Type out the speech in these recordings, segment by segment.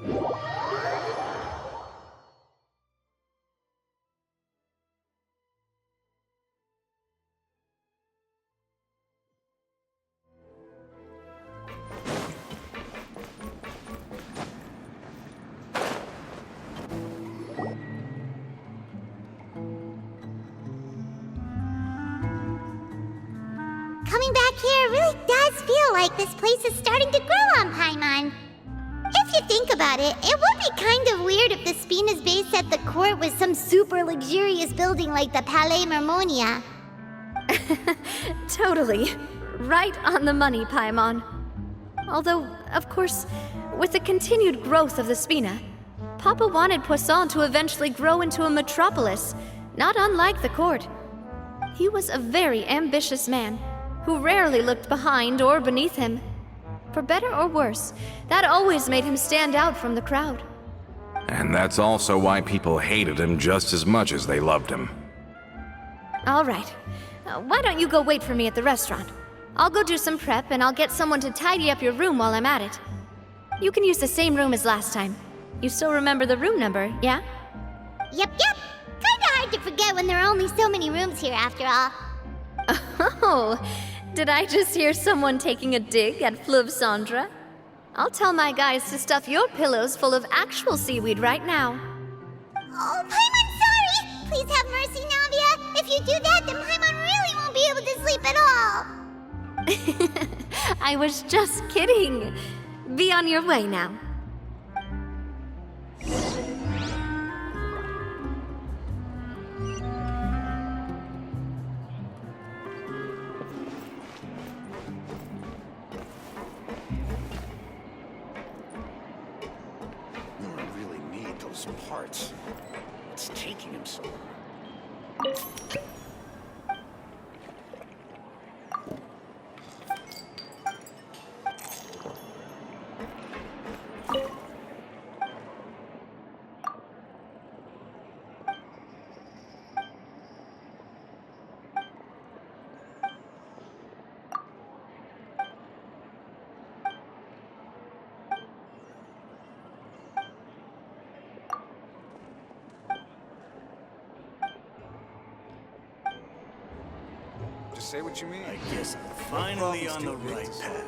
Coming back here really does feel like this place is starting to grow on Paimon. If you think about it, it would be kind of weird if the Spina's base at the court was some super luxurious building like the Palais Mermonia. Totally. Right on the money, Paimon. Although, of course, with the continued growth of the Spina, Papa wanted Poisson to eventually grow into a metropolis, not unlike the court. He was a very ambitious man, who rarely looked behind or beneath him. For better or worse, that always made him stand out from the crowd. And that's also why people hated him just as much as they loved him. All right. Why don't you go wait for me at the restaurant? I'll go do some prep and I'll get someone to tidy up your room while I'm at it. You can use the same room as last time. You still remember the room number, yeah? Yep. Kinda hard to forget when there are only so many rooms here after all. Oh, did I just hear someone taking a dig at Fleuve Cendre? I'll tell my guys to stuff your pillows full of actual seaweed right now. Oh, Paimon, sorry! Please have mercy, Navia! If you do that, then Paimon really won't be able to sleep at all! I was just kidding. Be on your way now. Parts. It's taking him so long. Just say what you mean. I guess I'm finally on the right path.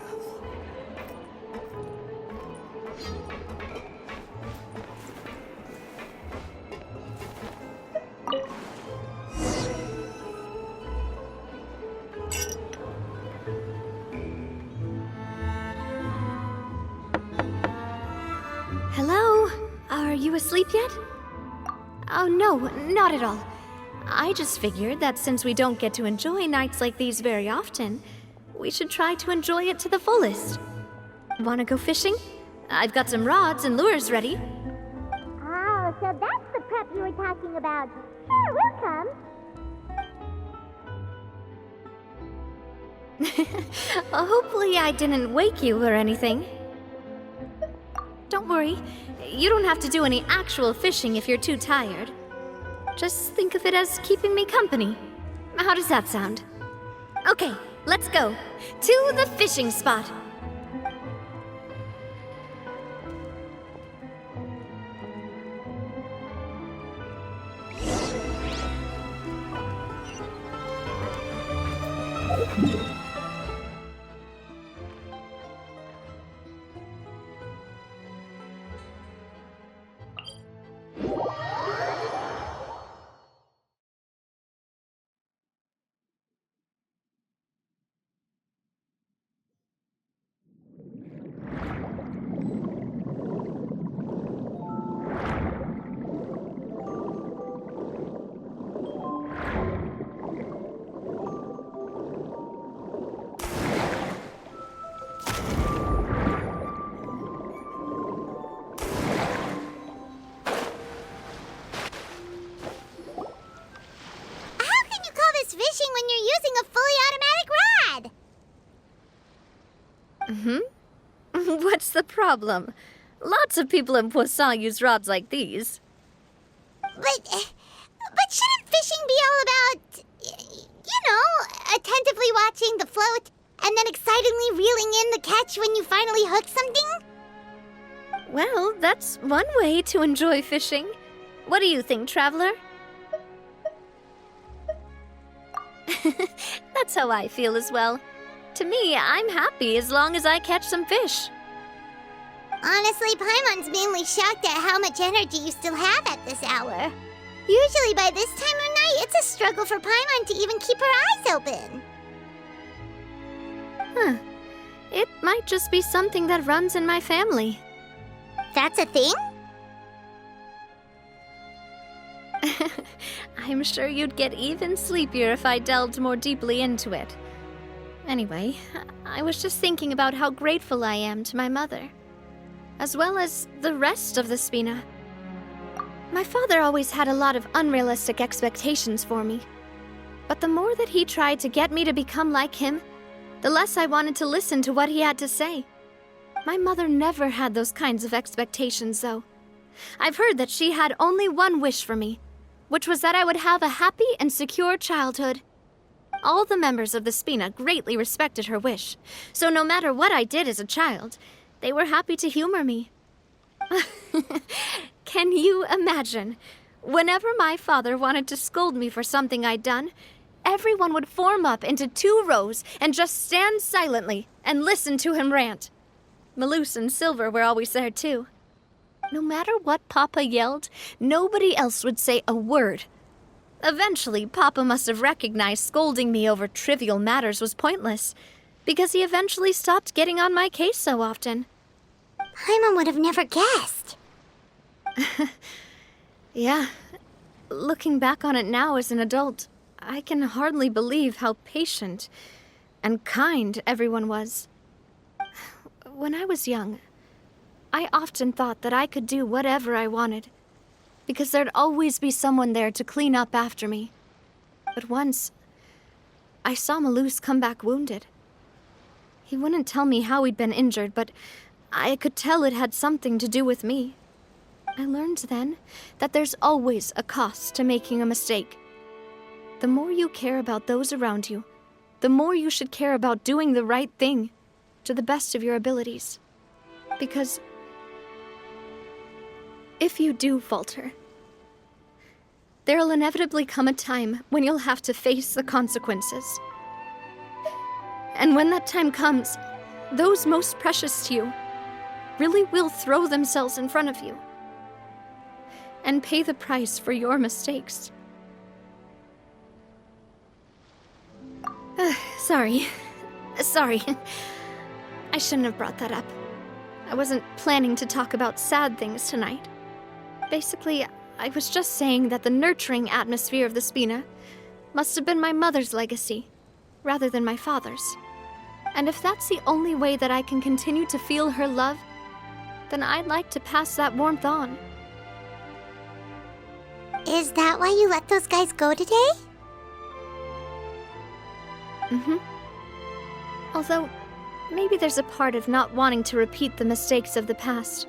Hello? Are you asleep yet? Oh no, not at all. I just figured that since we don't get to enjoy nights like these very often, we should try to enjoy it to the fullest. Wanna go fishing? I've got some rods and lures ready. Oh, so that's the prep you were talking about. Sure, we'll come. Hopefully I didn't wake you or anything. Don't worry, you don't have to do any actual fishing if you're too tired. Just think of it as keeping me company. How does that sound? Okay, let's go. To the fishing spot. Fishing when you're using a fully automatic rod. What's the problem? Lots of people in Poisson use rods like these. But shouldn't fishing be all about, attentively watching the float and then excitedly reeling in the catch when you finally hook something? Well, that's one way to enjoy fishing. What do you think, traveler? That's how I feel as well. To me, I'm happy as long as I catch some fish. Honestly, Paimon's mainly shocked at how much energy you still have at this hour. Usually by this time of night, it's a struggle for Paimon to even keep her eyes open. Huh. It might just be something that runs in my family. That's a thing? I'm sure you'd get even sleepier if I delved more deeply into it. Anyway, I was just thinking about how grateful I am to my mother, as well as the rest of the Spina. My father always had a lot of unrealistic expectations for me, but the more that he tried to get me to become like him, the less I wanted to listen to what he had to say. My mother never had those kinds of expectations, though. I've heard that she had only one wish for me, which was that I would have a happy and secure childhood. All the members of the Spina greatly respected her wish, so no matter what I did as a child, they were happy to humor me. Can you imagine? Whenever my father wanted to scold me for something I'd done, everyone would form up into 2 rows and just stand silently and listen to him rant. Malus and Silver were always there too. No matter what Papa yelled, nobody else would say a word. Eventually, Papa must have recognized scolding me over trivial matters was pointless, because he eventually stopped getting on my case so often. Paimon would have never guessed. Yeah. Looking back on it now as an adult, I can hardly believe how patient and kind everyone was. When I was young, I often thought that I could do whatever I wanted, because there'd always be someone there to clean up after me. But once, I saw Malus come back wounded. He wouldn't tell me how he'd been injured, but I could tell it had something to do with me. I learned then that there's always a cost to making a mistake. The more you care about those around you, the more you should care about doing the right thing to the best of your abilities. Because if you do falter, there'll inevitably come a time when you'll have to face the consequences. And when that time comes, those most precious to you really will throw themselves in front of you and pay the price for your mistakes. Sorry. I shouldn't have brought that up. I wasn't planning to talk about sad things tonight. Basically, I was just saying that the nurturing atmosphere of the Spina must have been my mother's legacy, rather than my father's. And if that's the only way that I can continue to feel her love, then I'd like to pass that warmth on. Is that why you let those guys go today? Mm-hmm. Although, maybe there's a part of not wanting to repeat the mistakes of the past.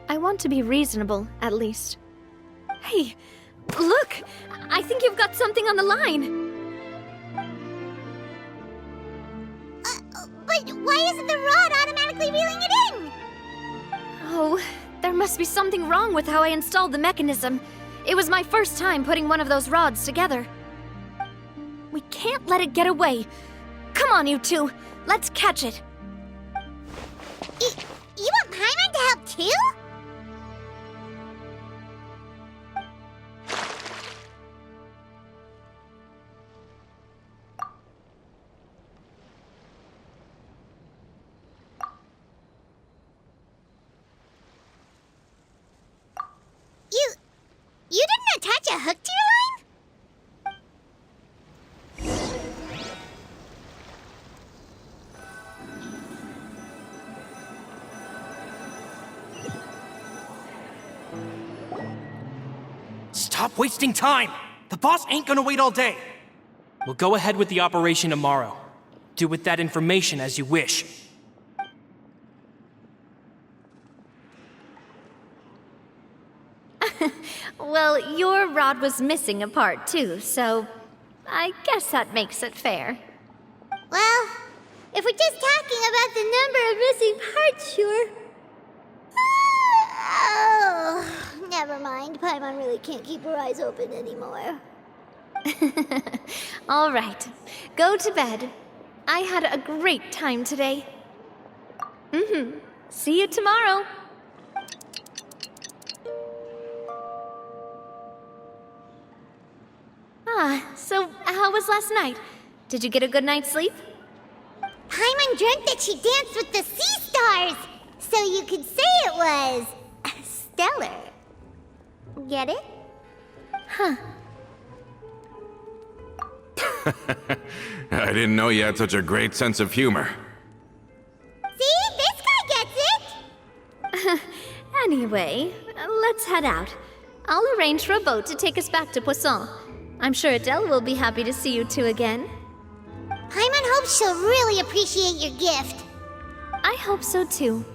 I want to be reasonable, at least. Hey, look! I think you've got something on the line! But why isn't the rod automatically reeling it in? Oh, there must be something wrong with how I installed the mechanism. It was my first time putting one of those rods together. We can't let it get away. Come on, you two. Let's catch it. You want Paimon to help too? You didn't attach a hook to your line? Stop wasting time! The boss ain't gonna wait all day! We'll go ahead with the operation tomorrow. Do with that information as you wish. Well, your rod was missing a part too, so I guess that makes it fair. Well, if we're just talking about the number of missing parts, sure. never mind. Paimon really can't keep her eyes open anymore. All right, go to bed. I had a great time today. See you tomorrow. So how was last night? Did you get a good night's sleep? Paimon dreamt that she danced with the sea stars, so you could say it was stellar. Get it? I didn't know you had such a great sense of humor. See? This guy gets it! Anyway, let's head out. I'll arrange for a boat to take us back to Poisson. I'm sure Adele will be happy to see you two again. Paimon hopes she'll really appreciate your gift. I hope so too.